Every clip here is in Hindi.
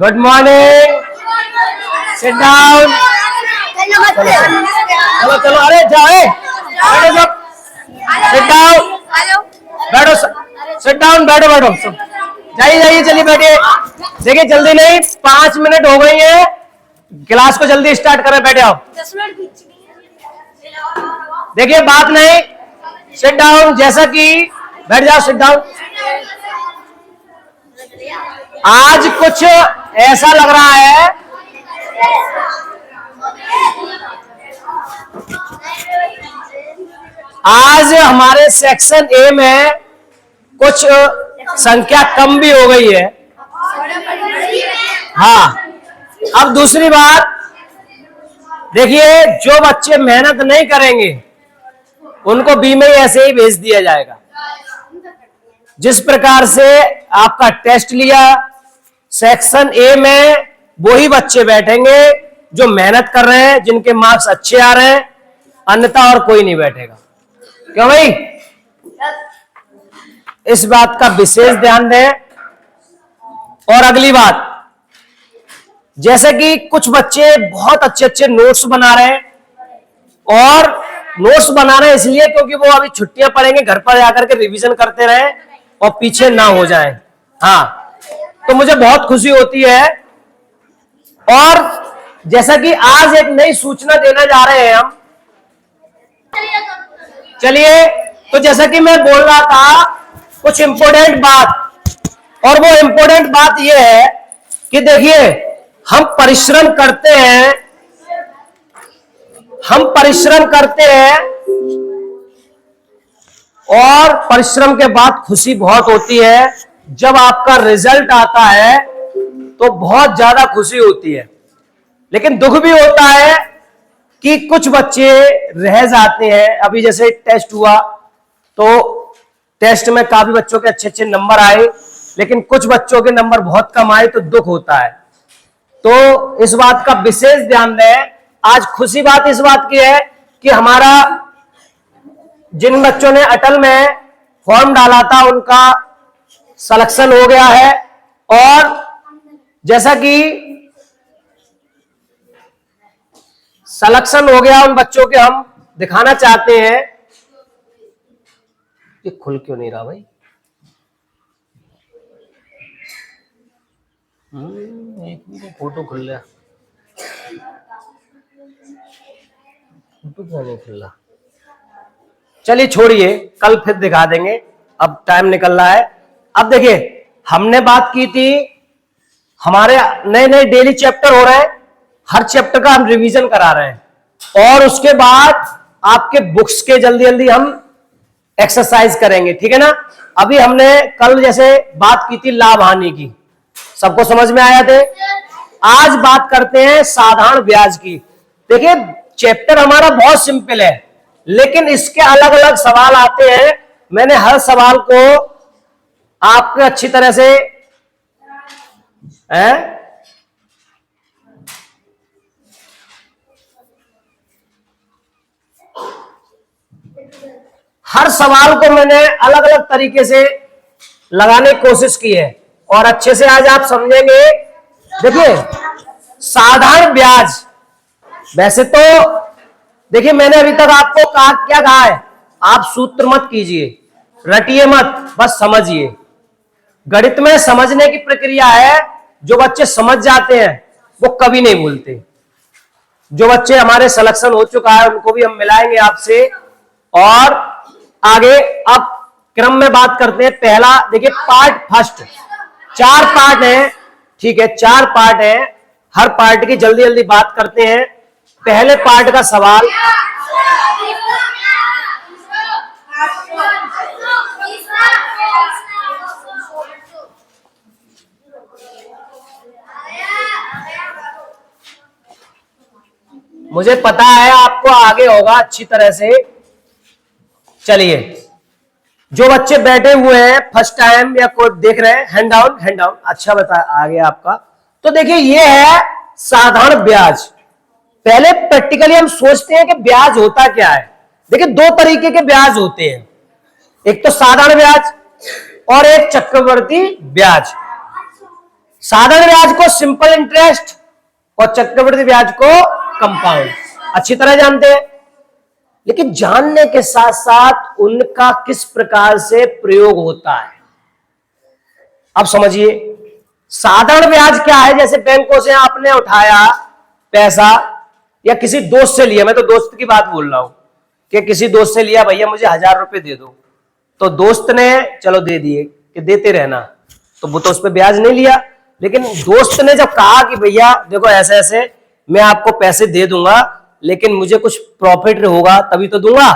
Good morning. Sit down. चलो चलो, अरे जाओ, बैठो सब, सिट डाउन, बैठो, सिट डाउन, बैठो बैठो सब, जाइए जाइए, चलिए बैठिए। देखिए जल्दी नहीं, 5 मिनट हो गई है, क्लास को जल्दी स्टार्ट करें, बैठे आओ। देखिए बात नहीं, सिट डाउन, जैसा कि बैठ जाओ, सिट डाउन। आज कुछ ऐसा लग रहा है, आज हमारे सेक्शन ए में कुछ संख्या कम भी हो गई है। हाँ, अब दूसरी बात देखिए, जो बच्चे मेहनत नहीं करेंगे उनको बी में ऐसे ही भेज दिया जाएगा। जिस प्रकार से आपका टेस्ट लिया, सेक्शन ए में वही बच्चे बैठेंगे जो मेहनत कर रहे हैं, जिनके मार्क्स अच्छे आ रहे हैं, अन्यथा और कोई नहीं बैठेगा। क्यों भाई? इस बात का विशेष ध्यान दें। और अगली बात, जैसे कि कुछ बच्चे बहुत अच्छे अच्छे नोट्स बना रहे हैं, और नोट्स बना रहे हैं इसलिए क्योंकि वो अभी छुट्टियां पड़ेंगे, घर पर जाकर के रिवीजन करते रहे और पीछे ना हो जाएं। हाँ, तो मुझे बहुत खुशी होती है। और जैसा कि आज एक नई सूचना देना जा रहे हैं हम, चलिए, तो जैसा कि मैं बोल रहा था कुछ इंपॉर्टेंट बात, और वो इंपॉर्टेंट बात ये है कि देखिए, हम परिश्रम करते हैं, और परिश्रम के बाद खुशी बहुत होती है। जब आपका रिजल्ट आता है तो बहुत ज्यादा खुशी होती है, लेकिन दुख भी होता है कि कुछ बच्चे रह जाते हैं। अभी जैसे टेस्ट हुआ तो टेस्ट में काफी बच्चों के अच्छे अच्छे नंबर आए, लेकिन कुछ बच्चों के नंबर बहुत कम आए, तो दुख होता है। तो इस बात का विशेष ध्यान दें। आज खुशी बात इस बात की है कि हमारा जिन बच्चों ने अटल में फॉर्म डाला था उनका सिलेक्शन हो गया है, और जैसा कि सिलेक्शन हो गया उन बच्चों के, हम दिखाना चाहते हैं। ये खुल क्यों नहीं रहा भाई? एक फोटो खुल रहा, फोटो क्यों नहीं खुल रहा? चलिए छोड़िए, कल फिर दिखा देंगे, अब टाइम निकल रहा है। अब देखिए, हमने बात की थी, हमारे नए नए डेली चैप्टर हो रहे हैं, हर चैप्टर का हम रिवीजन करा रहे हैं, और उसके बाद आपके बुक्स के जल्दी जल्दी हम एक्सरसाइज करेंगे, ठीक है ना। अभी हमने कल जैसे बात की थी लाभ हानि की, सबको समझ में आया थे। आज बात करते हैं साधारण ब्याज की। देखिए, चैप्टर हमारा बहुत सिंपल है, लेकिन इसके अलग अलग सवाल आते हैं। मैंने हर सवाल को आपको अच्छी तरह से हर सवाल को मैंने अलग अलग तरीके से लगाने की कोशिश की है, और अच्छे से आज आप समझेंगे। देखिए, साधारण ब्याज, वैसे तो देखिए मैंने अभी तक आपको क्या कहा है, आप सूत्र मत कीजिए, रटिए मत, बस समझिए। गणित में समझने की प्रक्रिया है, जो बच्चे समझ जाते हैं वो कभी नहीं भूलते। जो बच्चे हमारे सिलेक्शन हो चुका है उनको भी हम मिलाएंगे आपसे, और आगे अब क्रम में बात करते हैं। पहला देखिए, पार्ट फर्स्ट, 4 पार्ट है, ठीक है, 4 पार्ट है, हर पार्ट की जल्दी जल्दी बात करते हैं। पहले पार्ट का सवाल, मुझे पता है आपको आगे होगा अच्छी तरह से। चलिए, जो बच्चे बैठे हुए हैं फर्स्ट टाइम या कोई देख रहे हैं, हैंड डाउन, अच्छा बता आ गया आपका। तो देखिए, ये है साधारण ब्याज। पहले प्रैक्टिकली हम सोचते हैं कि ब्याज होता क्या है। देखिए, 2 तरीके के ब्याज होते हैं, एक तो साधारण ब्याज और एक चक्रवर्ती ब्याज। साधारण ब्याज को सिंपल इंटरेस्ट और चक्रवृद्धि ब्याज को कंपाउंड अच्छी तरह जानते हैं, लेकिन जानने के साथ साथ उनका किस प्रकार से प्रयोग होता है। अब समझिए, साधारण ब्याज क्या है? जैसे बैंकों से आपने उठाया पैसा या किसी दोस्त से लिया, मैं तो दोस्त की बात बोल रहा हूं कि किसी दोस्त से लिया, भैया मुझे 1000 रुपए दे दो, तो दोस्त ने चलो दे दिए कि देते रहना, तो वो तो उस पर ब्याज नहीं लिया। लेकिन दोस्त ने जब कहा कि भैया देखो ऐसे ऐसे मैं आपको पैसे दे दूंगा लेकिन मुझे कुछ प्रॉफिट होगा तभी तो दूंगा,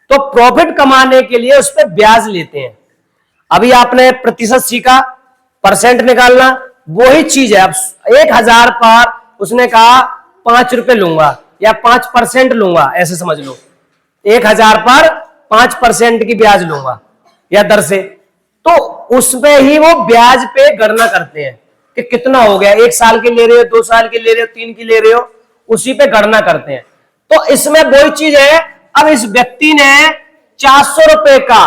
तो प्रॉफिट कमाने के लिए उस पर ब्याज लेते हैं। अभी आपने प्रतिशत सीखा, परसेंट निकालना, वही चीज है। अब 1000 पर उसने कहा 5 रुपए लूंगा या 5% लूंगा, ऐसे समझ लो 1000 पर 5% की ब्याज लूंगा या दर से, तो उसमें ही वो ब्याज पे गणना करते हैं कि कितना हो गया, 1 साल के ले रहे हो, 2 साल के ले रहे हो, 3 की ले रहे हो, उसी पे गणना करते हैं। तो इसमें वही चीज है। अब इस व्यक्ति ने 400 रुपए का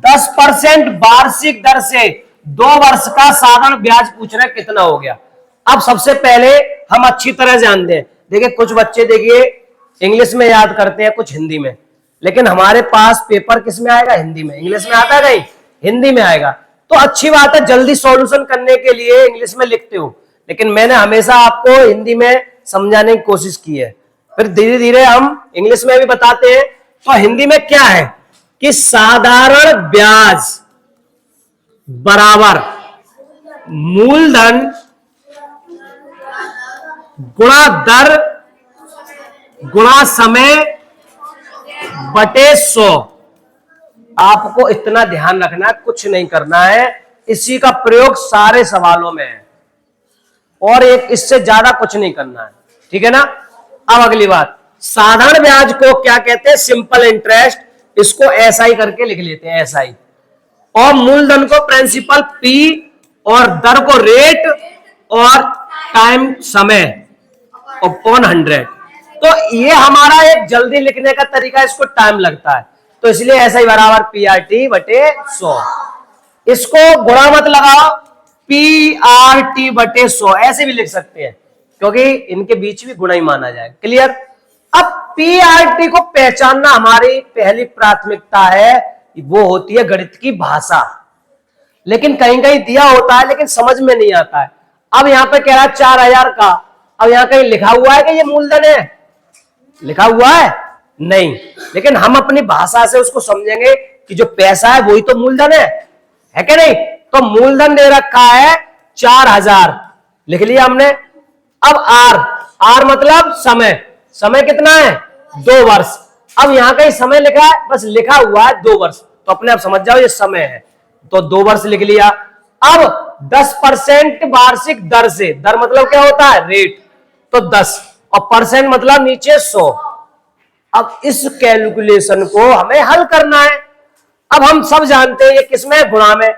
10% वार्षिक दर से 2 वर्ष का साधारण ब्याज पूछ रहे कितना हो गया। अब सबसे पहले हम अच्छी तरह जानते हैं, देखिए कुछ बच्चे देखिए इंग्लिश में याद करते हैं, कुछ हिंदी में, लेकिन हमारे पास पेपर किस में आएगा? हिंदी में। इंग्लिश में आता है कहीं? हिंदी में आएगा। तो अच्छी बात है, जल्दी सॉल्यूशन करने के लिए इंग्लिश में लिखते हो, लेकिन मैंने हमेशा आपको हिंदी में समझाने की कोशिश की है, फिर धीरे धीरे हम इंग्लिश में भी बताते हैं। तो हिंदी में क्या है कि साधारण ब्याज बराबर मूलधन गुणा दर गुणा समय बटे 100। आपको इतना ध्यान रखना है, कुछ नहीं करना है, इसी का प्रयोग सारे सवालों में है और एक इससे ज्यादा कुछ नहीं करना है, ठीक है ना। अब अगली बात, साधारण ब्याज को क्या कहते हैं? Simple interest. इसको एसआई करके लिख लेते हैं, एसआई। और मूलधन को प्रिंसिपल पी और दर को रेट और टाइम समय अपॉन 100। तो ये हमारा एक जल्दी लिखने का तरीका, इसको टाइम लगता है, तो इसलिए ऐसा ही बराबर PRT बटे 100। इसको गुणा मत लगाओ, PRT बटे 100 ऐसे भी लिख सकते हैं, क्योंकि इनके बीच भी गुणा ही माना जाए। क्लियर? अब PRT को पहचानना हमारी पहली प्राथमिकता है, वो होती है गणित की भाषा। लेकिन कहीं कहीं दिया होता है लेकिन समझ में नहीं आता है। अब यहां पे कह रहा है 4000 का, अब यहां कहीं लिखा हुआ है कि ये मूलधन है? लिखा हुआ है? नहीं, लेकिन हम अपनी भाषा से उसको समझेंगे कि जो पैसा है वही तो मूलधन है कि नहीं। तो मूलधन दे रखा है 4000, लिख लिया हमने। अब आर मतलब समय, समय कितना है? 2 वर्ष। अब यहां कहीं समय लिखा है? बस लिखा हुआ है 2 वर्ष, तो अपने आप समझ जाओ ये समय है, तो 2 वर्ष लिख लिया। अब 10% वार्षिक दर से, दर मतलब क्या होता है? रेट, तो 10 और परसेंट मतलब नीचे 100। अब इस कैलकुलेशन को हमें हल करना है। अब हम सब जानते हैं ये किसमें है? गुणा में।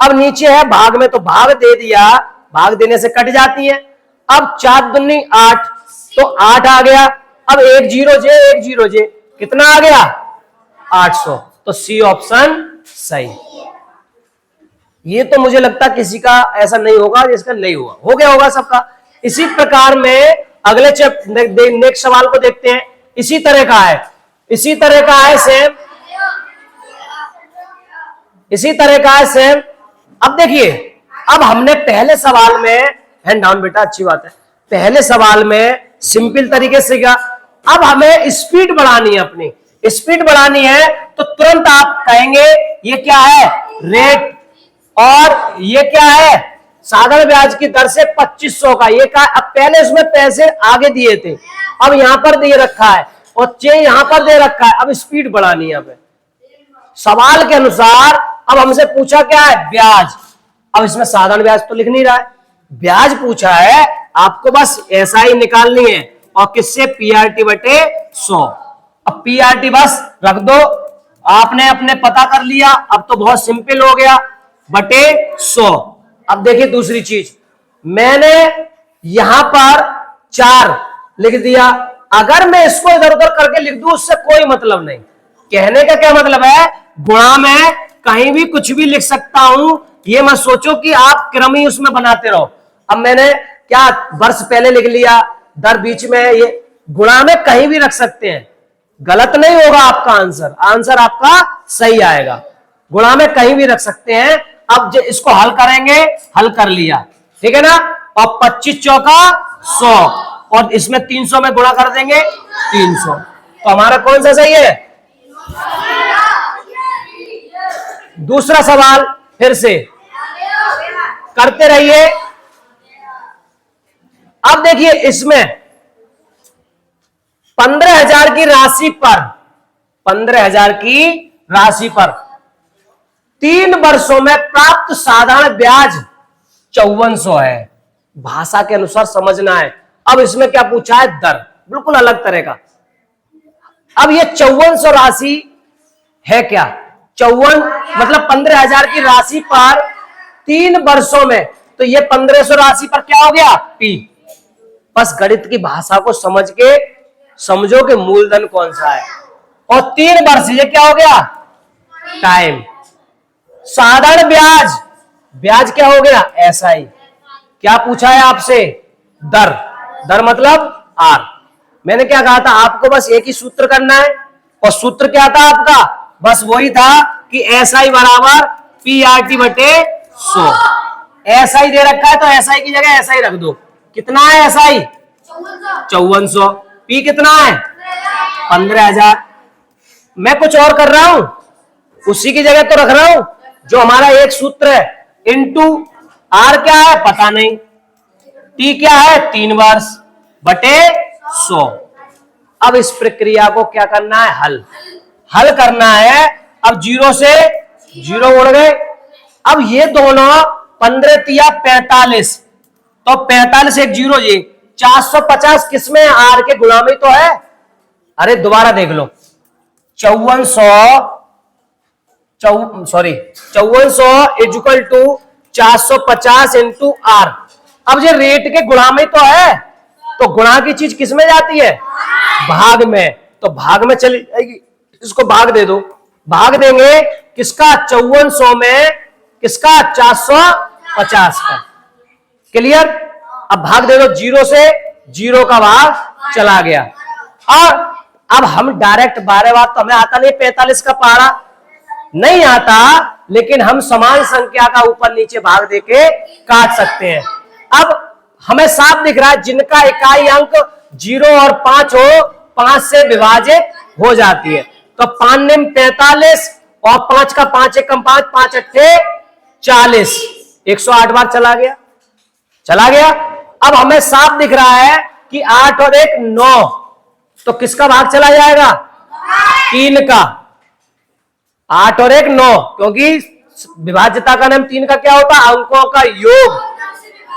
अब नीचे है भाग में, तो भाग दे दिया, भाग देने से कट जाती है। अब 4 दूनी 8, तो 8 आ गया। अब 1 0 जे कितना आ गया? 800। तो सी ऑप्शन सही। ये तो मुझे लगता किसी का ऐसा नहीं होगा जिसका नहीं हुआ, हो गया होगा सबका। इसी प्रकार में अगले नेक्स्ट सवाल को देखते हैं। इसी तरह का है, इसी तरह का है सेम, इसी तरह का है सेम। अब देखिए, अब हमने पहले सवाल में, हैंड डाउन बेटा, अच्छी बात है, पहले सवाल में सिंपल तरीके से किया। अब हमें स्पीड बढ़ानी है, अपनी स्पीड बढ़ानी है, तो तुरंत आप कहेंगे ये क्या है? रेट। और ये क्या है? साधारण ब्याज की दर से 2500 का, ये क्या? अब पहले इसमें पैसे आगे दिए थे, अब यहां पर दे रखा है और यहां पर दे रखा है। अब स्पीड बढ़ानी है सवाल के अनुसार। अब हमसे पूछा क्या है? ब्याज। अब इसमें साधारण ब्याज तो लिख नहीं रहा है, ब्याज पूछा है, आपको बस ऐसा ही निकालनी है। और किससे? PRT बटे 100। अब PRT बस रख दो, आपने अपने पता कर लिया। अब तो बहुत सिंपल हो गया, बटे 100। अब देखिए दूसरी चीज, मैंने यहां पर 4 लिख दिया। अगर मैं इसको इधर उधर करके लिख दूं उससे कोई मतलब नहीं। कहने का क्या मतलब है? गुणा में कहीं भी कुछ भी लिख सकता हूं, ये मत सोचो कि आप क्रम ही उसमें बनाते रहो। अब मैंने क्या वर्ष पहले लिख लिया, दर बीच में है, ये गुणा में कहीं भी रख सकते हैं, गलत नहीं होगा आपका आंसर, आंसर आपका सही आएगा। गुणा में कहीं भी रख सकते हैं। अब इसको हल करेंगे, हल कर लिया, ठीक है ना। और 25 चौका 100 और इसमें 300 में गुणा कर देंगे 300, तो हमारा कौन सा सही है? दूसरा सवाल फिर से करते रहिए। अब देखिए इसमें 15,000 की राशि पर, 15,000 की राशि पर 3 वर्षों में प्राप्त साधारण ब्याज 5400 है। भाषा के अनुसार समझना है। अब इसमें क्या पूछा है? दर, बिल्कुल अलग तरह का। अब ये 5400 राशि है क्या? 54 मतलब 15,000 की राशि पर 3 वर्षों में, तो ये 1500 राशि पर क्या हो गया? पी। बस गणित की भाषा को समझ के समझो कि मूलधन कौन सा है। और 3 वर्ष ये क्या हो गया? टाइम। साधारण ब्याज, ब्याज क्या हो गया? एसआई। क्या पूछा है आपसे? दर। दर मतलब आर। मैंने क्या कहा था आपको? बस एक ही सूत्र करना है, और सूत्र क्या था आपका? बस वही था कि एसआई बराबर पी आर टी बटे 100। एसआई दे रखा है तो एसआई की जगह एसआई रख दो। कितना है एसआई? 5400। पी कितना है? 15,000। मैं कुछ और कर रहा हूं, उसी की जगह तो रख रहा हूं जो हमारा एक सूत्र है। इनटू आर क्या है पता नहीं, टी क्या है 3 वर्ष बटे 100। अब इस प्रक्रिया को क्या करना है? हल। हल करना है। अब 0 से 0 उड़ गए। अब ये दोनों 15 तिया 45, तो 45 एक 0 जी 450 किसमें? आर के गुणा में तो है। अरे दोबारा देख लो, 5400 is equal to 450 into R. अब ये रेट के गुणा में तो है, तो गुणा की चीज किसमें जाती है? भाग में। तो भाग में चली जाएगी, इसको भाग दे दो। भाग देंगे किसका? 5400 में किसका? 450 का। क्लियर? अब भाग दे दो, 0 से 0 का भाग चला गया। और अब हम डायरेक्ट बारे बात तो हमें आता नहीं, 45 का पहाड़ा नहीं आता, लेकिन हम समान संख्या का ऊपर नीचे भाग देके काट सकते हैं। अब हमें साफ दिख रहा है जिनका इकाई अंक 0 और 5 हो, 5 से विभाजित हो जाती है। तो 5 निम 45 और 5 का 5 एकम 5, 5 अट्ठे 40, 108 बार चला गया, चला गया। अब हमें साफ दिख रहा है कि 8 और 1 9, तो किसका भाग चला जाएगा? 3 का। 8 और 1 9, क्योंकि विभाज्यता का नाम 3 का क्या होता है? अंकों का योग।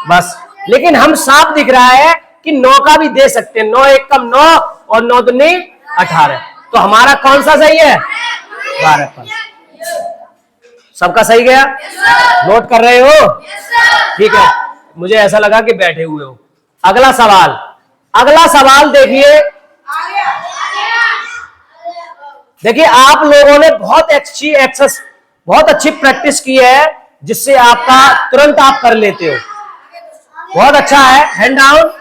बस, लेकिन हम साफ दिख रहा है कि 9 का भी दे सकते हैं। 9 एक कम 9 और 9 दूनी 18, तो हमारा कौन सा सही है? 12। सबका सही गया? नोट कर रहे हो? ठीक है, मुझे ऐसा लगा कि बैठे हुए हो। अगला सवाल, अगला सवाल देखिए। देखिए आप लोगों ने बहुत अच्छी प्रैक्टिस की है, जिससे आपका तुरंत आप कर लेते हो। बहुत अच्छा है। Hand down.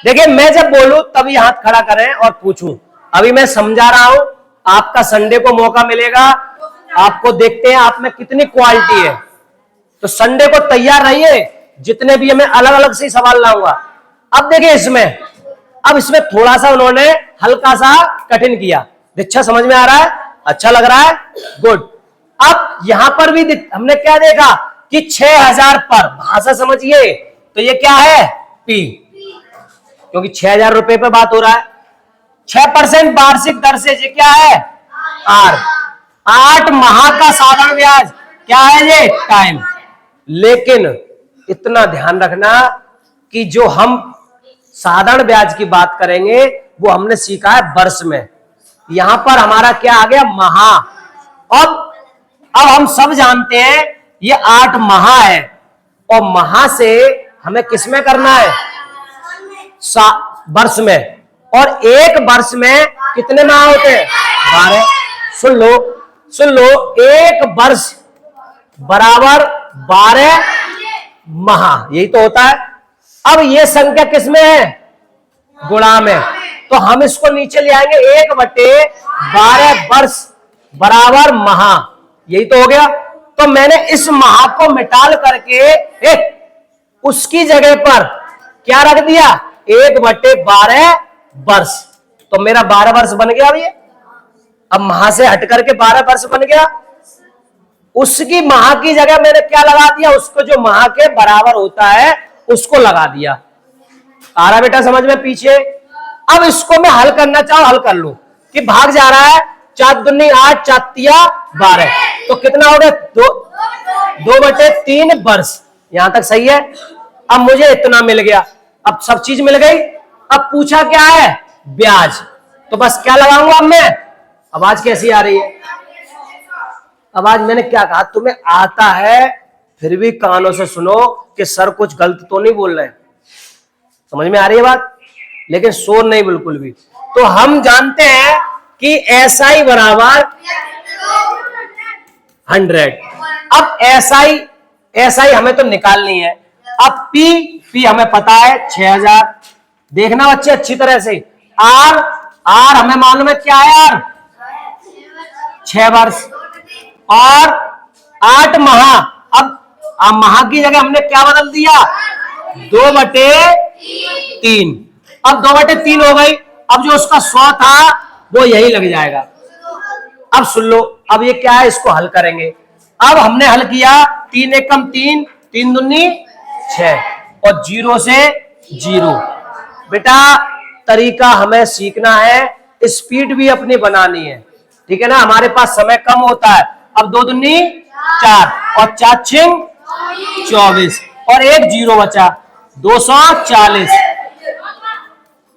देखिए मैं जब बोलूं तभी हाथ खड़ा करें और पूछूं। अभी मैं समझा रहा हूं, आपका संडे को मौका मिलेगा, आपको देखते हैं आप में कितनी क्वालिटी है। तो संडे को तैयार रहिए, जितने भी मैं अलग अलग से सवाल लाऊंगा। अब देखिए इसमें, अब इसमें थोड़ा सा उन्होंने हल्का सा कठिन किया। अच्छा समझ में आ रहा है? अच्छा लग रहा है? गुड। अब यहां पर भी हमने क्या देखा कि 6000 पर, भाषा समझिए, तो ये क्या है? पी, क्योंकि 6000 रुपए पे बात हो रहा है। 6% वार्षिक दर से ये क्या है? आर। 8 माह का साधारण ब्याज क्या है? ये टाइम। लेकिन इतना ध्यान रखना कि जो हम साधारण ब्याज की बात करेंगे वो हमने सीखा है वर्ष में। यहां पर हमारा क्या आ गया? माह। अब हम सब जानते हैं ये 8 माह है, और माह से हमें किसमें करना है? वर्ष में। और एक वर्ष में कितने माह होते हैं? 12। सुन लो, एक वर्ष बराबर 12 महा, यही तो होता है। अब ये संख्या किसमें है? गुणा में। तो हम इसको नीचे ले आएंगे, 1/12 वर्ष बराबर महा, यही तो हो गया। तो मैंने इस महा को मिटाल करके उसकी जगह पर क्या रख दिया? 1/12 वर्ष। तो मेरा 12 वर्ष बन गया। अभी अब महा से हट करके 12 वर्ष बन गया। उसकी महा की जगह मैंने क्या लगा दिया? उसको जो महा के बराबर होता है उसको लगा दिया। आ रहा बेटा समझ में पीछे? अब इसको मैं हल करना चाहूं, हल कर लूं कि भाग जा रहा है, 4 दूनी 8, 4 तिया 12, तो कितना हो गया? 2/3 वर्ष। यहां तक सही है। अब मुझे इतना मिल गया, अब सब चीज मिल गई। अब पूछा क्या है? ब्याज। तो बस क्या लगाऊंगा अब मैं? आवाज कैसी आ रही है? आवाज मैंने क्या कहा? तुम्हें आता है फिर भी कानों से सुनो कि सर कुछ गलत तो नहीं बोल रहे। समझ में आ रही है बात? लेकिन शोर नहीं बिल्कुल भी। तो हम जानते हैं कि SI बराबर 100। अब SI हमें तो निकालनी है। अब P हमें पता है 6000। देखना बच्चे अच्छी तरह से। R हमें मालूम है क्या है? R 6 वर्ष और 8 महा। अब महा की जगह हमने क्या बदल दिया? 2/3। अब 2/3 हो गई। अब जो उसका 100 था वो यही लग जाएगा। अब सुन लो, अब ये क्या है? इसको हल करेंगे। अब हमने हल किया, 3 एकम 3, 3 दूनी 6 और 0 से 0। बेटा तरीका हमें सीखना है, स्पीड भी अपनी बनानी है, ठीक है ना? हमारे पास समय कम होता है। अब 2 दूनी 4 और 4 छिंग 24 और 1 0 बचा, 240।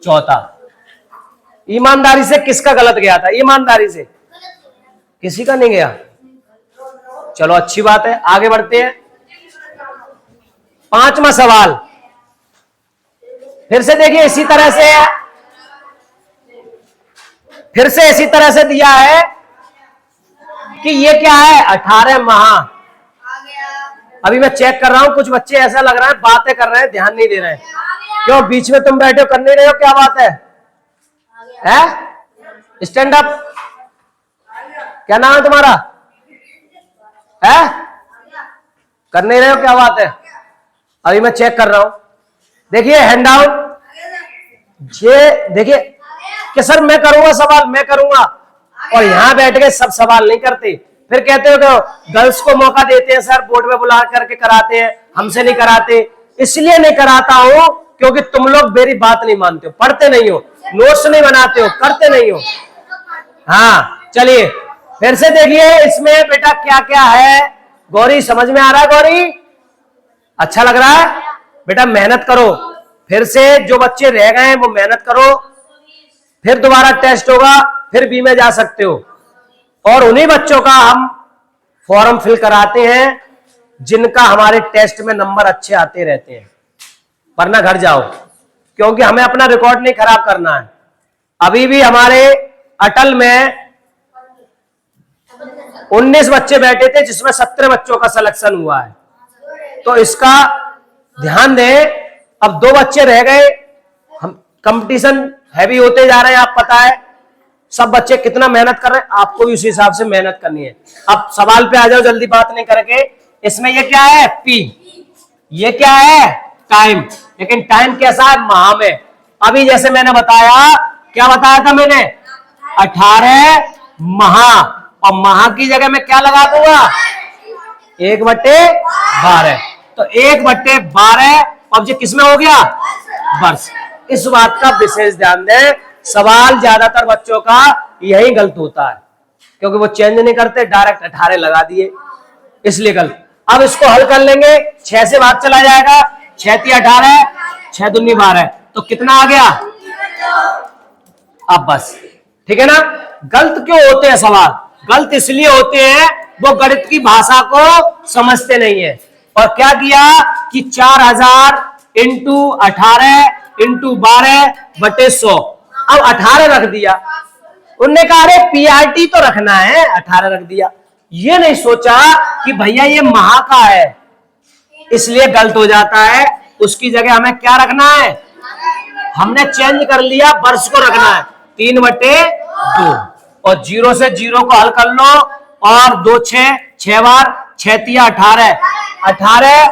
चौथा। ईमानदारी से किसका गलत गया था? ईमानदारी से किसी का नहीं गया। चलो अच्छी बात है, आगे बढ़ते हैं। 5वां सवाल फिर से देखिए, इसी तरह से फिर से इसी तरह से दिया है कि ये क्या है? 18 महा। अभी मैं चेक कर रहा हूं, कुछ बच्चे ऐसा लग रहा है बातें कर रहे हैं, ध्यान नहीं दे रहे हैं। क्यों बीच में तुम बैठे हो, कर नहीं रहे हो? क्या बात है? Stand up. क्या नाम है तुम्हारा? कर नहीं रहे हो? क्या बात है? अभी मैं चेक कर रहा हूं। देखिए हैंड आउट। ये देखिए कि सर मैं करूंगा सवाल, मैं करूंगा, और यहां बैठ के सब सवाल नहीं करते। फिर कहते हो कि गर्ल्स को मौका देते हैं सर, बोर्ड में बुला करके कराते हैं, हमसे नहीं कराते। इसलिए नहीं कराता हूं क्योंकि तुम लोग मेरी बात नहीं मानते हो, पढ़ते नहीं हो, नोट्स नहीं बनाते हो, करते नहीं हो। हाँ चलिए फिर से देखिए, इसमें बेटा क्या क्या है? गौरी समझ में आ रहा है? गौरी अच्छा लग रहा है? बेटा मेहनत करो, फिर से जो बच्चे रह गए हैं वो मेहनत करो, फिर दोबारा टेस्ट होगा, फिर बी में जा सकते हो। और उन्हीं बच्चों का हम फॉर्म फिल कराते हैं जिनका हमारे टेस्ट में नंबर अच्छे आते रहते हैं। वरना घर जाओ, क्योंकि हमें अपना रिकॉर्ड नहीं खराब करना है। अभी भी हमारे अटल में 19 बच्चे बैठे थे जिसमें 17 बच्चों का सिलेक्शन हुआ है, तो इसका ध्यान दें। अब 2 बच्चे रह गए, हम कंपटीशन हैवी होते जा रहे हैं, आप पता है सब बच्चे कितना मेहनत कर रहे हैं, आपको भी उसी हिसाब से मेहनत करनी है। अब सवाल पे आ जाओ जल्दी, बात नहीं करके। इसमें ये क्या है? पी। ये क्या है? टाइम। लेकिन टाइम कैसा है? माह में। अभी जैसे मैंने बताया, क्या बताया था मैंने? 18 महा, और महा की जगह में क्या लगा दूंगा? 1/12। तो 1/12 अब ये किसमें हो गया? वर्ष। इस बात का विशेष ध्यान दें, सवाल ज्यादातर बच्चों का यही गलत होता है, क्योंकि वो चेंज नहीं करते, डायरेक्ट 18 लगा दिए, इसलिए गलत। अब इसको हल कर लेंगे, 6 से भाग चला जाएगा, 6 × 18, 6 दूनी 12, तो कितना आ गया? अब बस ठीक है ना? गलत क्यों होते हैं सवाल? गलत इसलिए होते हैं वो गणित की भाषा को समझते नहीं है। और क्या किया कि 4000 × 18 × 12/100, अब 18 रख दिया। उनने कहा अरे PRT तो रखना है, 18 रख दिया। ये नहीं सोचा कि भैया ये महा का है, इसलिए गलत हो जाता है। उसकी जगह हमें क्या रखना है, हमने चेंज कर लिया, वर्ष को रखना है 3/2 और 0 से 0 को हल कर लो और 2 6 6 बार 6 तिया 18 18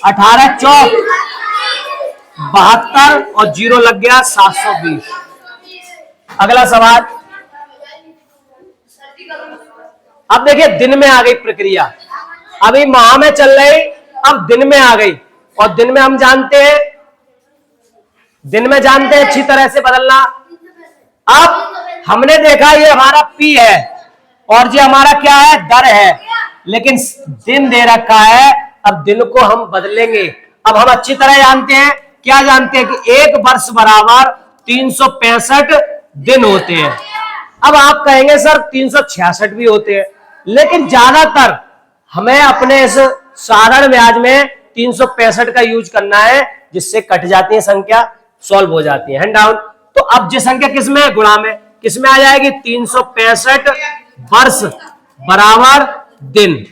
18 चौक 72 और 0 लग गया 720। अगला सवाल। अब देखिए दिन में आ गई प्रक्रिया, अभी माह में चल रही, अब दिन में आ गई और दिन में हम जानते हैं, दिन में जानते हैं अच्छी तरह से बदलना। अब हमने देखा ये हमारा पी है और ये हमारा क्या है, दर है, लेकिन दिन दे रखा है। अब दिन को हम बदलेंगे। अब हम अच्छी तरह जानते हैं, क्या जानते हैं कि एक वर्ष बराबर 365 दिन होते हैं। अब आप कहेंगे सर 366 भी होते हैं, लेकिन ज्यादातर हमें अपने इस साधारण ब्याज में 365 का यूज करना है, जिससे कट जाती है संख्या, सॉल्व हो जाती है। Hand down. तो अब जो संख्या किसमें है, गुणा में, किसमें आ जाएगी, 365 वर्ष बराबर दिन।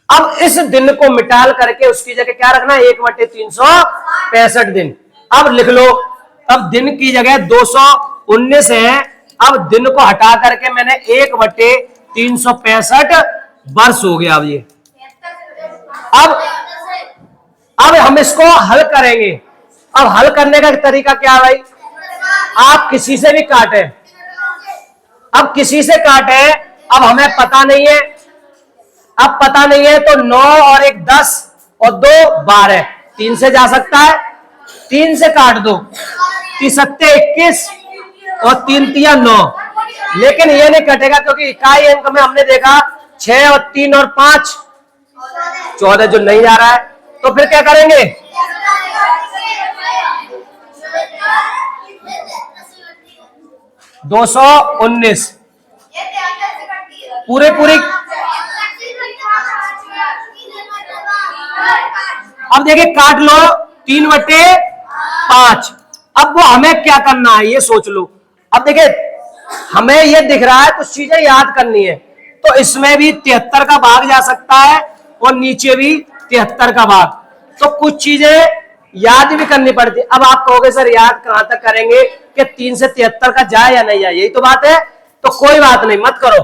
अब इस दिन को मिटाल करके उसकी जगह क्या रखना है, 1/365 दिन। अब लिख लो, अब दिन की जगह 219 है, अब दिन को हटा करके मैंने 1/365 वर्ष हो गया। अब ये अब हम इसको हल करेंगे। अब हल करने का तरीका क्या है भाई, आप किसी से भी काटे, अब किसी से काटे, अब हमें पता नहीं है, अब पता नहीं है तो 9 और 1 10 और 2 12, 3 से जा सकता है, 3 से काट दो, 3 7 21 और 3 तिया 9, लेकिन ये नहीं कटेगा क्योंकि इकाई अंक में हमने देखा 6 और 3 और 5 14 जो नहीं जा रहा है। तो फिर क्या करेंगे, दो 219 पूरे पूरी। अब देखिए काट लो 3/5। अब वो हमें क्या करना है ये सोच लो। अब देखिए हमें ये दिख रहा है, कुछ चीजें याद करनी है, तो इसमें भी 73 का भाग जा सकता है और नीचे भी 73 का भाग, तो कुछ चीजें याद भी करनी पड़ती। अब आप कहोगे सर याद कहां तक करेंगे कि 3 से 73 का जाए या नहीं जाए, यही तो बात है। तो कोई बात नहीं, मत करो,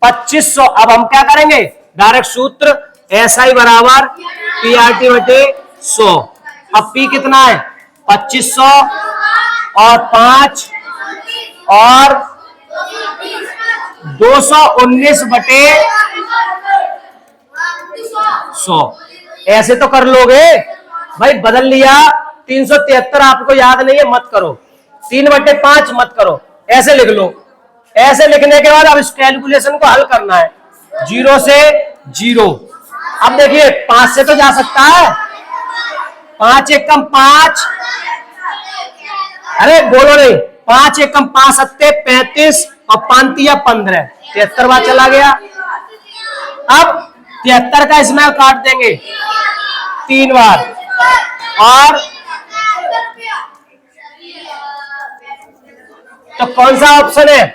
2500। अब हम क्या करेंगे, डायरेक्ट सूत्र SI बराबर PRT/100। अब P कितना है, 2500 और 5 और 219/100, ऐसे तो कर लोगे भाई। बदल लिया, 373 आपको याद नहीं है, मत करो, 3/5 मत करो, ऐसे लिख लो। ऐसे लिखने के बाद अब इस कैलकुलेशन को हल करना है, 0 से 0। अब देखिए 5 से तो जा सकता है, 5 1 कम 5, अरे बोलो नहीं, 5 1 कम 5 7 35 और 5 तिया 15, 73 बार चला गया। अब 73 का इसमें काट देंगे 3 बार और तो कौन सा ऑप्शन है,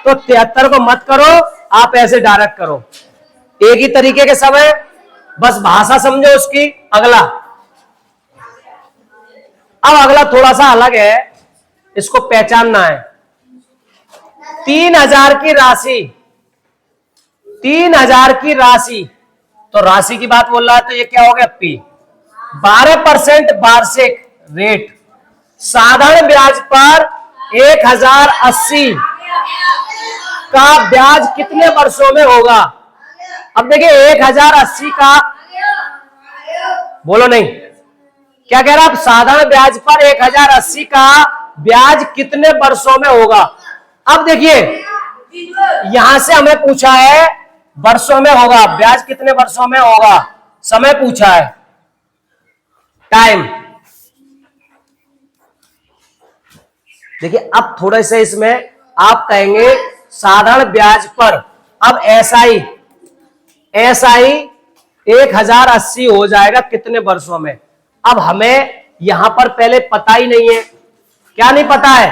तो 73 को मत करो, आप ऐसे डायरेक्ट करो, एक ही तरीके के सब है, बस भाषा समझो उसकी। अगला, अब अगला थोड़ा सा अलग है, इसको पहचानना है। 3000 की राशि, 3000 की राशि, तो राशि की बात बोल रहा है, तो ये क्या हो गया P। 12% वार्षिक रेट, साधारण ब्याज पर 1080 का ब्याज कितने वर्षों में होगा। अब देखिए 1080 का, बोलो नहीं, क्या कह रहा, आप साधारण ब्याज पर 1080 का ब्याज कितने वर्षों में होगा। अब देखिए यहां से हमें पूछा है वर्षों में होगा, ब्याज कितने वर्षों में होगा, समय पूछा है, टाइम। देखिए अब थोड़े से इसमें आप कहेंगे साधारण ब्याज पर, अब SI 1080 हो जाएगा कितने वर्षों में। अब हमें यहां पर पहले पता ही नहीं है, क्या नहीं पता है,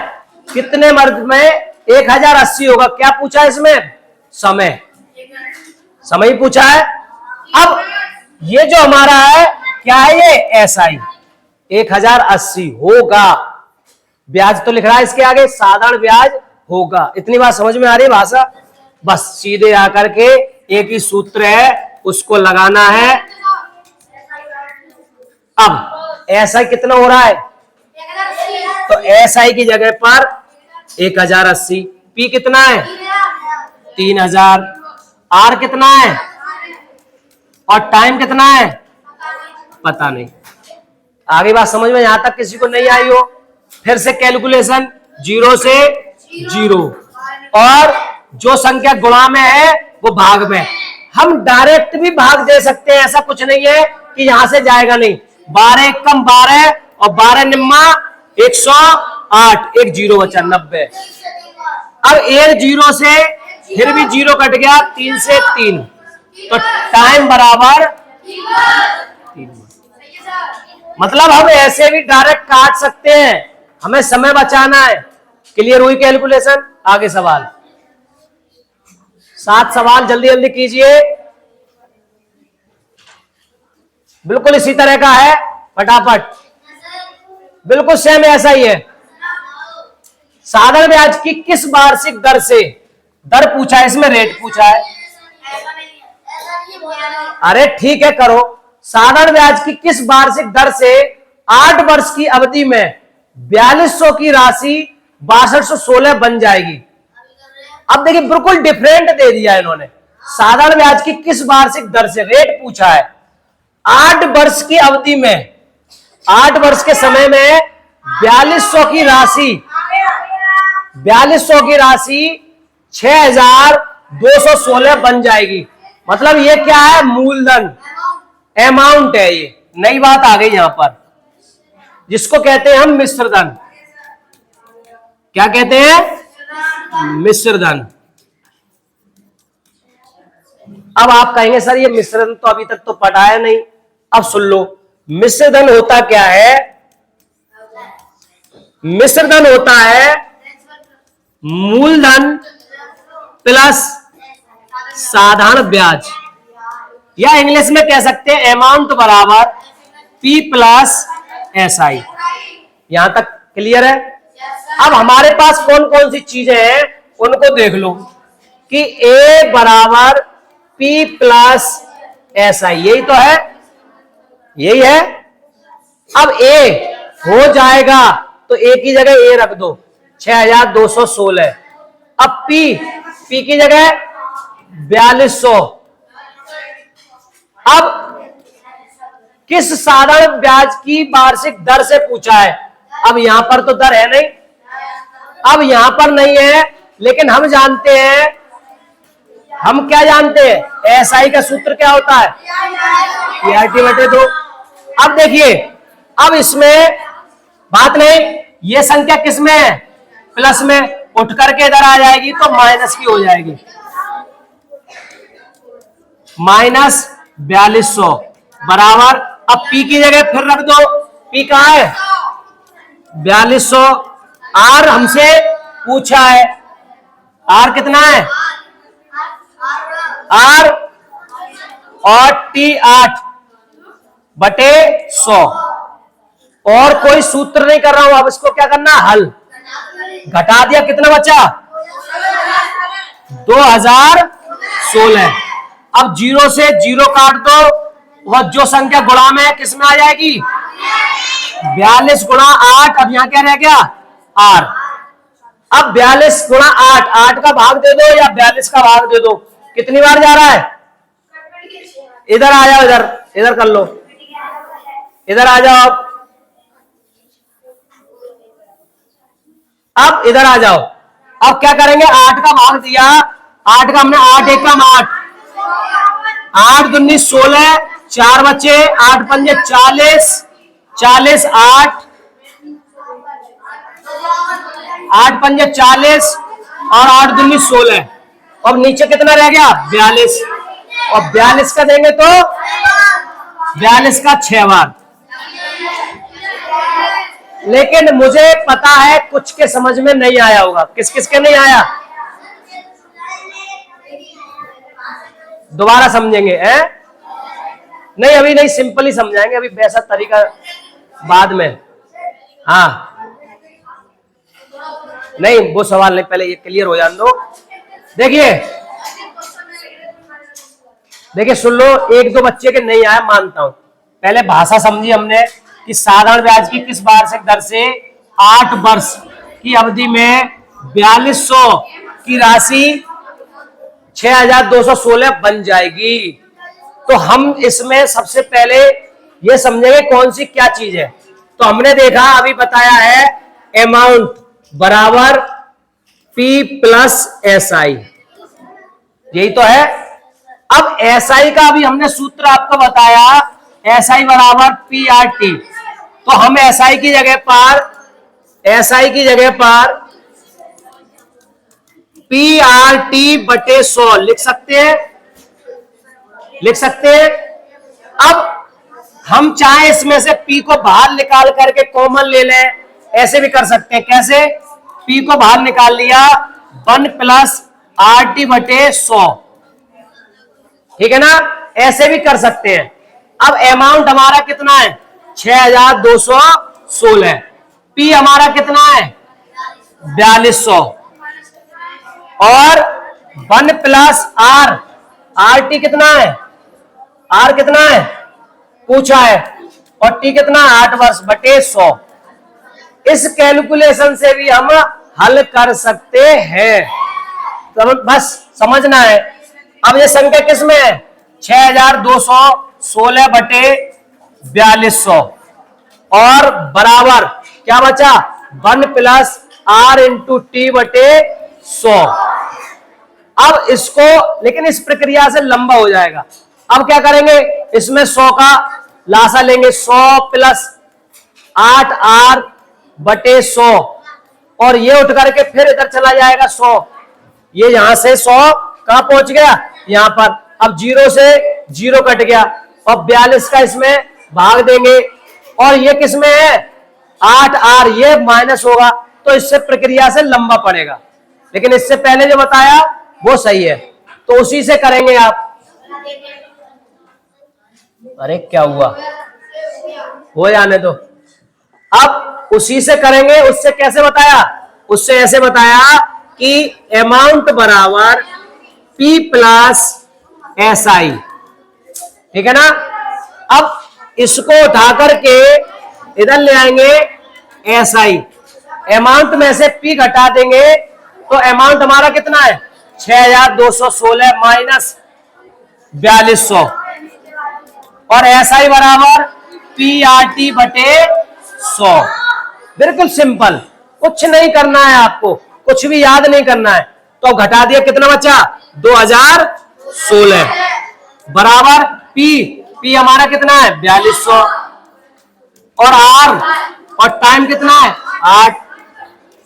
कितने वर्ष में 1080 होगा। क्या पूछा है इसमें, समय, समय ही पूछा है। अब ये जो हमारा है क्या है, ये SI 1080 होगा। ब्याज तो लिख रहा है इसके आगे, साधारण ब्याज होगा। इतनी बात समझ में आ रही है भाषा? बस सीधे आकर के एक ही सूत्र है, उसको लगाना है। अब SI कितना हो रहा है, तो SI की जगह पर 1080, P कितना है 3000, R कितना है और टाइम कितना है पता नहीं। आगे बात समझ में, यहां तक किसी को नहीं आई हो, फिर से कैलकुलेशन 0 से 0, और जो संख्या गुणा में है वो भाग में। हम डायरेक्ट भी भाग दे सकते हैं, ऐसा कुछ नहीं है कि यहां से जाएगा नहीं। 12 एक कम 12 और 12 निम्मा 108, एक 0 बचा 90। अब एक 0 से फिर भी 0 कट गया, 3 से 3, तो टाइम बराबर 3। मतलब हम ऐसे भी डायरेक्ट काट सकते हैं, हमें समय बचाना है। क्लियर हुई कैलकुलेशन? आगे सवाल, 7 सवाल जल्दी जल्दी कीजिए, बिल्कुल इसी तरह का है, फटाफट, बिल्कुल सेम ऐसा ही है। साधारण ब्याज की किस वार्षिक दर से, दर पूछा है इसमें, रेट पूछा है। अरे ठीक है करो, साधारण ब्याज की किस वार्षिक दर से 8 वर्ष की अवधि में 4200 की राशि 6216 बन जाएगी। अब देखिए बिल्कुल डिफरेंट दे दिया इन्होंने। साधारण ब्याज की किस वार्षिक दर से, रेट पूछा है, 8 वर्ष की अवधि में, 8 वर्ष के समय में 4200 की राशि, 4200 की राशि 6216 बन जाएगी। मतलब ये क्या है, मूलधन, अमाउंट है। ये नई बात आ गई यहां पर, जिसको कहते हैं हम मिश्र धन। क्या कहते हैं, मिश्र धन। अब आप कहेंगे सर ये मिश्र धन तो अभी तक तो पढ़ाया नहीं। अब सुन लो, मिश्र धन होता क्या है। मिश्र धन होता है मूलधन प्लस साधारण ब्याज, या इंग्लिश में कह सकते हैं अमाउंट बराबर P प्लस SI। यहां तक क्लियर है? अब हमारे पास कौन कौन सी चीजें हैं उनको देख लो कि A बराबर P प्लस SI, यही तो है, यही है। अब A हो जाएगा तो A की जगह A रख दो, 6216। अब P की जगह 4200। अब किस साधारण ब्याज की वार्षिक दर से पूछा है। अब यहां पर तो दर है नहीं, अब यहां पर नहीं है, लेकिन हम जानते हैं, हम क्या जानते हैं, SI का सूत्र क्या होता है, PRT/2। अब देखिए, अब इसमें बात नहीं, ये संख्या किस में है, प्लस में, उठ करके इधर आ जाएगी तो माइनस की हो जाएगी, -4200 बराबर। अब P की जगह फिर रख दो, P कहां है 4200। R हमसे पूछा है, R कितना है, R और T 8/100। और कोई सूत्र नहीं कर रहा हूं, अब इसको क्या करना, हल। घटा दिया, कितना बचा 2016। अब 0 से 0 काट दो, वह जो संख्या गुणा में है किस में आ जाएगी, 42 गुणा 8। अब यहां क्या रह गया, R। अब 42 गुणा 8, 8 का भाग दे दो या 42 का भाग दे दो, कितनी बार जा रहा है, इधर आ जाओ, इधर इधर कर लो, इधर आ जाओ। अब इधर आ जाओ। अब क्या करेंगे, 8 का भाग दिया, 8 का हमने 8 एकम 8, 8 दूनी 16, 4 बचे, 8 पंजे 40, 40 8, 8 पंजे 40 और 8 दूनी 16। अब नीचे कितना रह गया 42, और 42 का देंगे तो 42 का 6 बार। लेकिन मुझे पता है कुछ के समझ में नहीं आया होगा, किस किस के नहीं आया, दोबारा समझेंगे हैं? नहीं अभी नहीं, सिंपल ही समझाएंगे, अभी वैसा तरीका बाद में। हाँ नहीं वो सवाल नहीं, पहले ये क्लियर हो जाने दो। देखिए देखिए सुन लो, एक दो बच्चे के नहीं आया मानता हूं, पहले भाषा समझी हमने कि साधारण ब्याज की किस वार्षिक दर से 8 वर्ष की अवधि में 4200 की राशि 6216 बन जाएगी। तो हम इसमें सबसे पहले ये समझेंगे कौन सी क्या चीज है। तो हमने देखा अभी बताया है अमाउंट बराबर पी प्लस एस आई, यही तो है। अब एस आई का अभी हमने सूत्र आपको बताया, एस आई बराबर पी आर टी। तो हम एस आई की जगह पर पी आर टी बटे 100 लिख सकते हैं। अब हम चाहे इसमें से P को बाहर निकाल करके कॉमन ले लें, ऐसे भी कर सकते हैं। कैसे? P को बाहर निकाल लिया, 1 प्लस आर टी बटे 100, ठीक है ना, ऐसे भी कर सकते हैं। अब अमाउंट हमारा कितना है? 6216। P हमारा कितना है? 4200 और 1 प्लस आर टी कितना है? आर कितना है पूछा है, और टी कितना? 8 वर्ष बटे 100। इस कैलकुलेशन से भी हम हल कर सकते हैं, बस समझना है। अब ये संख्या किसमें है? 6216 बटे 4200 और बराबर क्या बचा? 1 प्लस आर इंटू टी बटे 100। अब इसको, लेकिन इस प्रक्रिया से लंबा हो जाएगा। अब क्या करेंगे? इसमें 100 का लासा लेंगे, 100 प्लस 8 आर बटे 100, और ये उठ करके फिर इधर चला जाएगा 100। ये यहां से 100 कहां पहुंच गया? यहां पर। अब 0 से 0 कट गया, और 42 का इसमें भाग देंगे, और ये किसमें है? 8 आर, ये माइनस होगा, तो इससे प्रक्रिया से लंबा पड़ेगा। लेकिन इससे पहले जो बताया वो सही है, तो उसी से करेंगे आप। अरे क्या हुआ, हो जाने दो। अब उसी से करेंगे। उससे कैसे बताया? उससे ऐसे बताया कि अमाउंट बराबर पी प्लस एस आई, ठीक है ना। अब इसको उठा करके इधर ले आएंगे एस आई, अमाउंट में से पी घटा देंगे, तो अमाउंट हमारा कितना है? 6216 माइनस 4200, और एस आई बराबर पी आर टी बटे 100। बिल्कुल सिंपल, कुछ नहीं करना है आपको, कुछ भी याद नहीं करना है। तो घटा दिया, कितना बचा? 2016 बराबर पी हमारा कितना है? 4200, और आर और टाइम कितना है? 8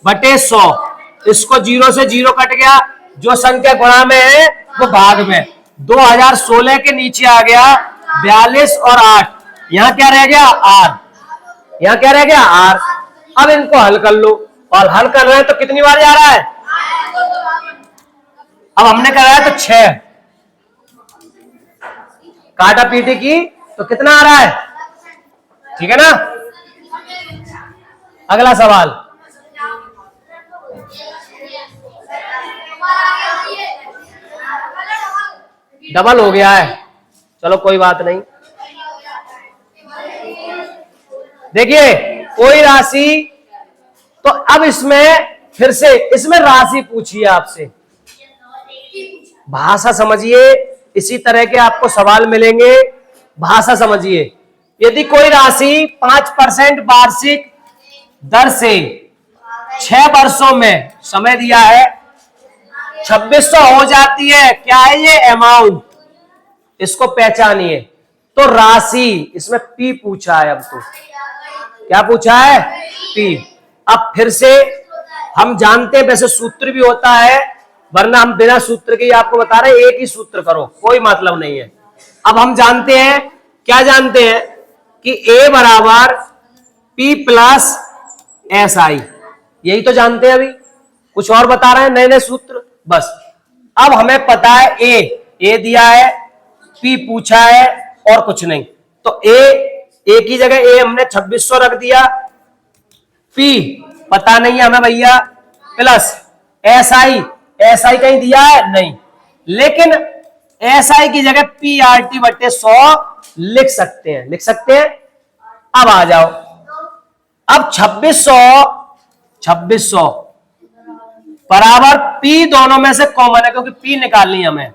बटे 100। इसको 0 से 0 कट गया, जो संख्या गुणा में है वो भाग में। 2016 के नीचे आ गया 42 और 8, यहां क्या रह गया? आर। यहां क्या रह गया? आर। अब इनको हल कर लो, और हल कर रहे हैं तो कितनी बार जा रहा है? अब हमने कराया तो 6, काटा पीटी की तो कितना आ रहा है? ठीक है ना। अगला सवाल, डबल हो गया है, चलो कोई बात नहीं। देखिए कोई राशि, तो अब इसमें फिर से इसमें राशि पूछिए आपसे, भाषा समझिए, इसी तरह के आपको सवाल मिलेंगे, भाषा समझिए। यदि कोई राशि 5% वार्षिक दर से 6 वर्षों में, समय दिया है 2600 हो जाती है, क्या है ये? अमाउंट। इसको पहचानिए। तो राशि, इसमें पी पूछा है। अब तो क्या पूछा है? पी। अब फिर से हम जानते हैं, वैसे सूत्र भी होता है, वरना हम बिना सूत्र के ही आपको बता रहे हैं, एक ही सूत्र करो, कोई मतलब नहीं है। अब हम जानते हैं, क्या जानते हैं? कि ए बराबर पी प्लस एस आई, यही तो जानते हैं। अभी कुछ और बता रहे हैं, नए नए सूत्र, बस। अब हमें पता है ए दिया है, पी पूछा है, और कुछ नहीं। तो ए की जगह ए हमने 2600 रख दिया, पी पता नहीं है हमें भैया, प्लस एसआई कहीं दिया है नहीं, लेकिन एसआई की जगह PRT बटे 100 लिख सकते हैं। अब आ जाओ, अब 2600 बराबर पी दोनों में से कॉमन है क्योंकि पी निकालनी है हमें,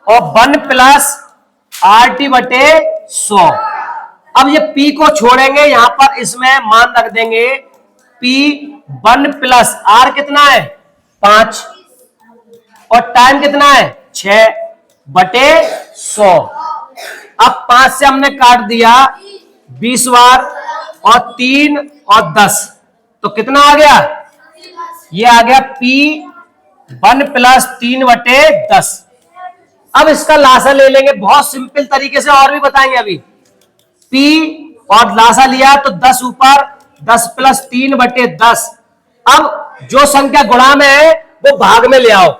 और 1 प्लस RT बटे 100। अब ये पी को छोड़ेंगे, यहां पर इसमें मान रख देंगे पी 1 प्लस आर कितना है 5, और टाइम कितना है 6 बटे 100। अब 5 से हमने काट दिया 20 बार, और 3 और 10, तो कितना आ गया, ये आ गया पी 1 प्लस 3 बटे 10। अब इसका लासा ले लेंगे बहुत सिंपल तरीके से, और भी बताएंगे अभी। पी और लासा लिया तो 10 ऊपर, 10 प्लस 3 बटे 10। अब जो संख्या गुणा में है वो भाग में ले आओ।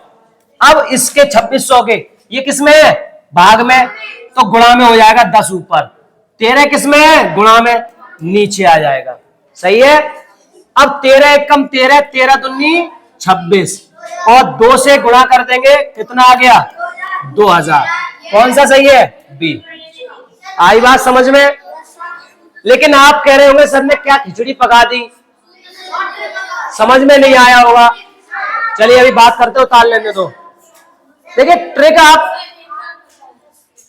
अब इसके 2600 के ये किसमें है, भाग में, तो गुणा में हो जाएगा 10 ऊपर, 13 किसमें है, गुणा में, नीचे आ जाएगा। सही है। अब 13 एक कम 13, 13 दूनी 26, और 2 से गुणा कर देंगे, कितना आ गया 2000। कौन सा सही है, बी। आई बात समझ में। लेकिन आप कह रहे होंगे सर ने क्या खिचड़ी पका दी, समझ में नहीं आया होगा। चलिए अभी बात करते हो, ताल लेने दो। देखिए ट्रिक आप,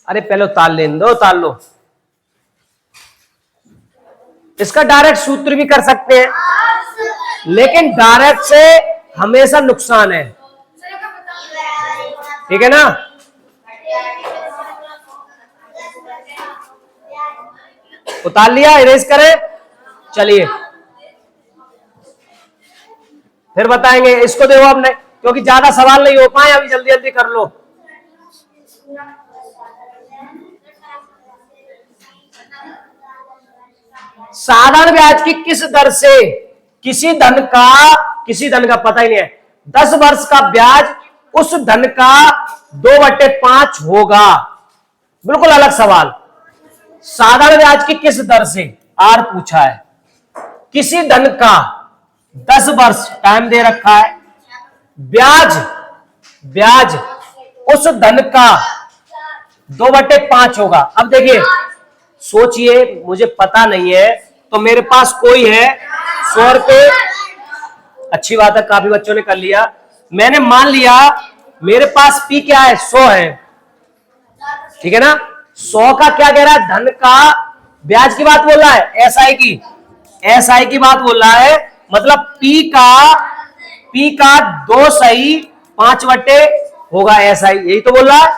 अरे पहले ताल लेने दो, ताल लो। इसका डायरेक्ट सूत्र भी कर सकते हैं, लेकिन डायरेक्ट से हमेशा नुकसान है, ठीक है ना। उतार लिया, इरेज करें। चलिए फिर बताएंगे इसको। देखो आपने, क्योंकि ज्यादा सवाल नहीं हो पाए, अभी जल्दी जल्दी कर लो। साधारण ब्याज की किस दर से किसी धन का पता ही नहीं है, 10 वर्ष का ब्याज उस धन का 2/5 होगा। बिल्कुल अलग सवाल। साधारण ब्याज की किस दर से आर पूछा है, किसी धन का 10 वर्ष टाइम दे रखा है, ब्याज उस धन का 2/5 होगा। अब देखिए सोचिए, मुझे पता नहीं है तो मेरे पास कोई है 100 रुपए, अच्छी बात है, काफी बच्चों ने कर लिया। मैंने मान लिया मेरे पास पी क्या है 100 है, ठीक है ना। 100 का क्या कह रहा है, धन का, ब्याज की बात बोल रहा है, एसआई की बात बोल रहा है, मतलब पी का 2 सही 5 बटे होगा एसआई, यही तो बोल रहा है।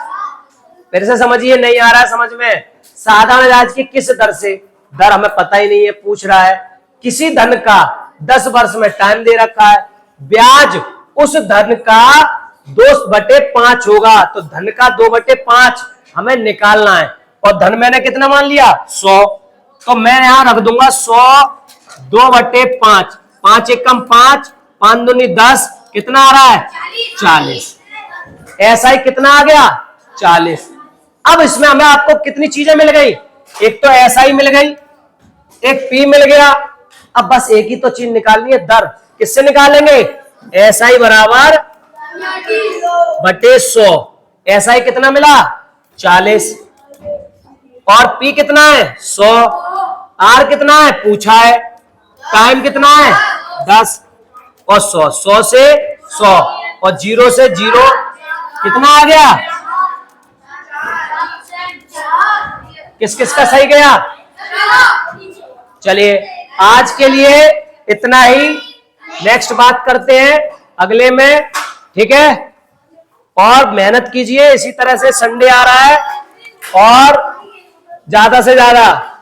फिर से समझिए, नहीं आ रहा है समझ में। साधारण ब्याज की किस दर से, दर हमें पता ही नहीं है, पूछ रहा है किसी धन का 10 वर्ष में टाइम दे रखा है, ब्याज उस धन का 2/5 होगा, तो धन का 2/5 हमें निकालना है, और धन मैंने कितना मान लिया 100, तो मैं यहां रख दूंगा 100 2/5, 5 एक कम 5, 5 दूनी 10, कितना आ रहा है 40। एसआई कितना आ गया 40। अब इसमें हमें आपको कितनी चीजें मिल गई, एक तो एसआई मिल गई, एक पी मिल गया। अब बस एक ही तो चीज निकालनी है, दर। किससे निकालेंगे, एसआई बराबर बटे 100। एसआई कितना मिला 40, और पी कितना है 100, आर कितना है पूछा है, टाइम कितना है 10, और 100 से 100, और 0 से 0, कितना आ गया, किस किस का सही गया। चलिए आज के लिए इतना ही, नेक्स्ट बात करते हैं अगले में, ठीक है। और मेहनत कीजिए, इसी तरह से संडे आ रहा है, और ज्यादा से ज्यादा